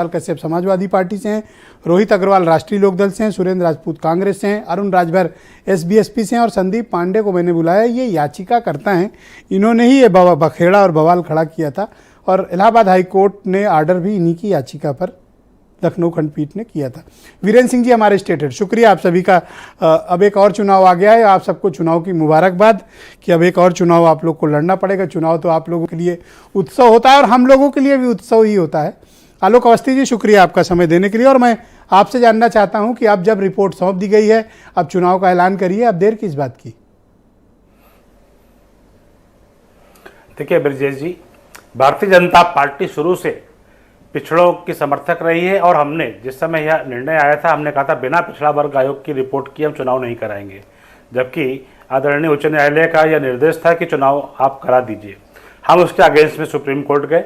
Kashyap Samajwadi party से हैं, रोहित अग्रवाल राष्ट्रीय लोकदल से हैं, सुरेंद्र राजपूत कांग्रेस से हैं, अरुण राजभर एसबीएसपी से हैं और संदीप पांडे को मैंने बुलाया। ये याचिकाकर्ता हैं, इन्होंने ही ये बखेड़ा और बवाल खड़ा किया था और इलाहाबाद हाईकोर्ट ने आर्डर भी इन्हीं की याचिका पर लखनऊ खंडपीठ ने किया था। वीरेंद्र सिंह जी हमारे स्टेट हेड, शुक्रिया आप सभी का। अब एक और चुनाव आ गया है, आप सबको चुनाव की मुबारकबाद कि अब एक और चुनाव आप लोग को लड़ना पड़ेगा। चुनाव तो आप लोगों के लिए उत्सव होता है और हम लोगों के लिए भी उत्सव ही होता है। आलोक अवस्थी जी, शुक्रिया आपका समय देने के लिए। और मैं आपसे जानना चाहता हूं कि अब जब रिपोर्ट सौंप दी गई है, अब चुनाव का ऐलान करिए, अब देर किस बात की? देखिए ब्रजेश जी, भारतीय जनता पार्टी शुरू से पिछड़ों की समर्थक रही है और हमने जिस समय यह निर्णय आया था, हमने कहा था बिना पिछड़ा वर्ग आयोग की रिपोर्ट की हम चुनाव नहीं कराएंगे, जबकि आदरणीय उच्च न्यायालय का यह निर्देश था कि चुनाव आप करा दीजिए। हम उसके अगेंस्ट में सुप्रीम कोर्ट गए,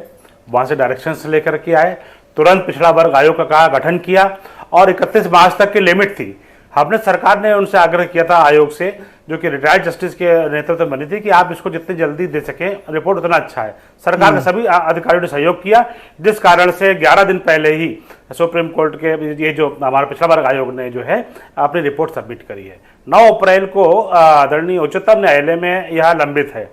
वहाँ से डायरेक्शंस लेकर के आए, तुरंत पिछड़ा वर्ग आयोग का गठन किया और 31 मार्च तक की लिमिट थी। हमने सरकार ने उनसे आग्रह किया था, आयोग से, जो कि रिटायर्ड जस्टिस के नेतृत्व में बनी थी, कि आप इसको जितनी जल्दी दे सकें रिपोर्ट उतना अच्छा है। सरकार के सभी अधिकारियों ने सहयोग किया, जिस कारण से 11 दिन पहले ही सुप्रीम कोर्ट के ये जो हमारा पिछड़ा वर्ग आयोग ने जो है अपनी रिपोर्ट सबमिट करी है। 9 अप्रैल को आदरणीय उच्चतम न्यायालय में यह लंबित है,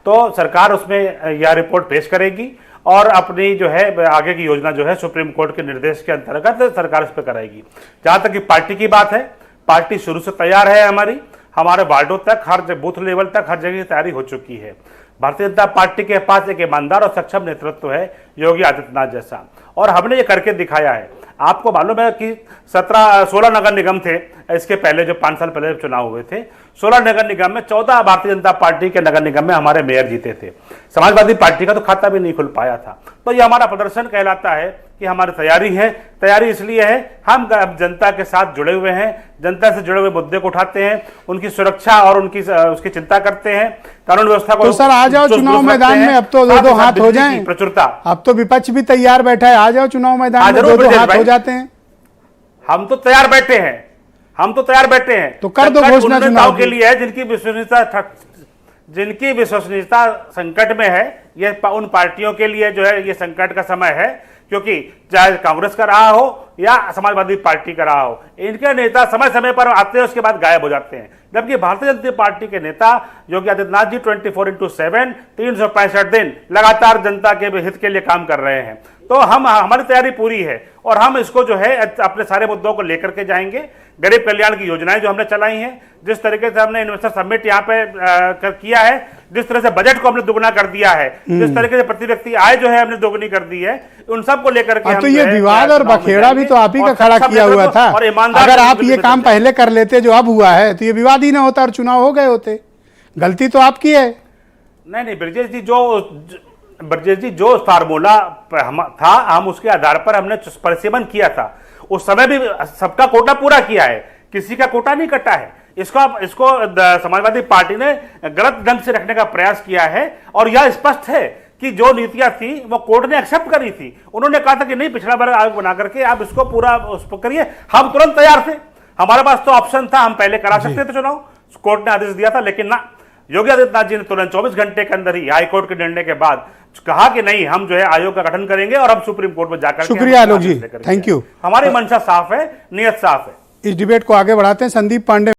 तो सरकार उसमें यह रिपोर्ट पेश करेगी और अपनी जो है आगे की योजना जो है सुप्रीम कोर्ट के निर्देश के अंतर्गत सरकार इस पर कराएगी। जहाँ तक कि पार्टी की बात है, पार्टी शुरू से तैयार है। हमारे वार्डों तक, हर बूथ लेवल तक हर जगह की तैयारी हो चुकी है। भारतीय जनता पार्टी के पास एक ईमानदार और सक्षम नेतृत्व है, योगी आदित्यनाथ जैसा, और हमने ये करके दिखाया है। आपको मालूम है कि 16 नगर निगम थे इसके पहले, जो 5 साल पहले चुनाव हुए थे। 16 नगर निगम में 14 भारतीय जनता पार्टी के नगर निगम में हमारे मेयर जीते थे। समाजवादी पार्टी का तो खाता भी नहीं खुल पाया था। तो ये हमारा प्रदर्शन कहलाता है कि हमारी तैयारी है। तैयारी इसलिए है, हम जनता के साथ जुड़े हुए हैं, जनता से जुड़े हुए मुद्दे को उठाते हैं, उनकी सुरक्षा और उसकी चिंता करते हैं, कानून व्यवस्था को। तो सर आ जाओ चुनाव मैदान में, अब तो दो हाथ हो जाएं। प्रचुरता, अब तो विपक्ष भी तैयार बैठा है, आ जाओ चुनाव मैदान में, दो हाथ हो जाते हैं। हम तो तैयार बैठे हैं, हम तो तैयार बैठे हैं। तो कर दो घोषणा चुनाव के लिए है जिनकी विश्वसनीयता संकट में है। ये उन पार्टियों के लिए जो है ये संकट का समय है, क्योंकि चाहे कांग्रेस का रहा हो या समाजवादी पार्टी का रहा हो, इनके नेता समय समय पर आते हैं, उसके बाद गायब हो जाते हैं। जबकि भारतीय जनता पार्टी के नेता योगी आदित्यनाथ जी 24/7 365 दिन लगातार जनता के हित के लिए काम कर रहे हैं। तो हमारी तैयारी पूरी है और हम इसको जो है अपने सारे मुद्दों को लेकर के जाएंगे। गरीब कल्याण की योजनाएं जो हमने चलाई हैं, जिस तरीके से हमने इन्वेस्टर समिट यहाँ पे किया है, जिस तरह से बजट को हमने दुगना कर दिया है, जिस तरीके से प्रति व्यक्ति आय जो है हमने दोगुनी कर दी है, उन सब को लेकर के तो ये विवाद और बखेड़ा भी तो आप ही का खड़ा किया हुआ था। अगर आप ये काम पहले कर लेते जो अब हुआ है, तो ये विवाद ही ना होता और चुनाव हो गए होते। गलती तो आपकी है। नहीं ब्रजेश जी, जो फार्मूला था, हम उसके आधार पर हमने परिसीमन किया था। उस समय भी सबका कोटा पूरा किया है, किसी का कोटा नहीं कटा है। इसको समाजवादी पार्टी ने गलत ढंग से रखने का प्रयास किया है और यह स्पष्ट है कि जो नीतियां थी वो कोर्ट ने एक्सेप्ट करी थी। उन्होंने कहा था कि नहीं, पिछड़ा वर्ग आयोग बना करके आप इसको पूरा उस पर करिए। हम तुरंत तैयार थे, हमारे पास तो ऑप्शन था, हम पहले करा सकते थे चुनाव। कोर्ट ने आदेश दिया था, लेकिन ना, योगी आदित्यनाथ जी ने तुरंत 24 घंटे के अंदर ही हाईकोर्ट के निर्णय के बाद कहा कि नहीं, हम जो है आयोग का गठन करेंगे और हम सुप्रीम कोर्ट में जाकर। शुक्रिया आलोक जी, थैंक यू। हमारी मंशा साफ है, नियत साफ है। इस डिबेट को आगे बढ़ाते हैं। संदीप पांडे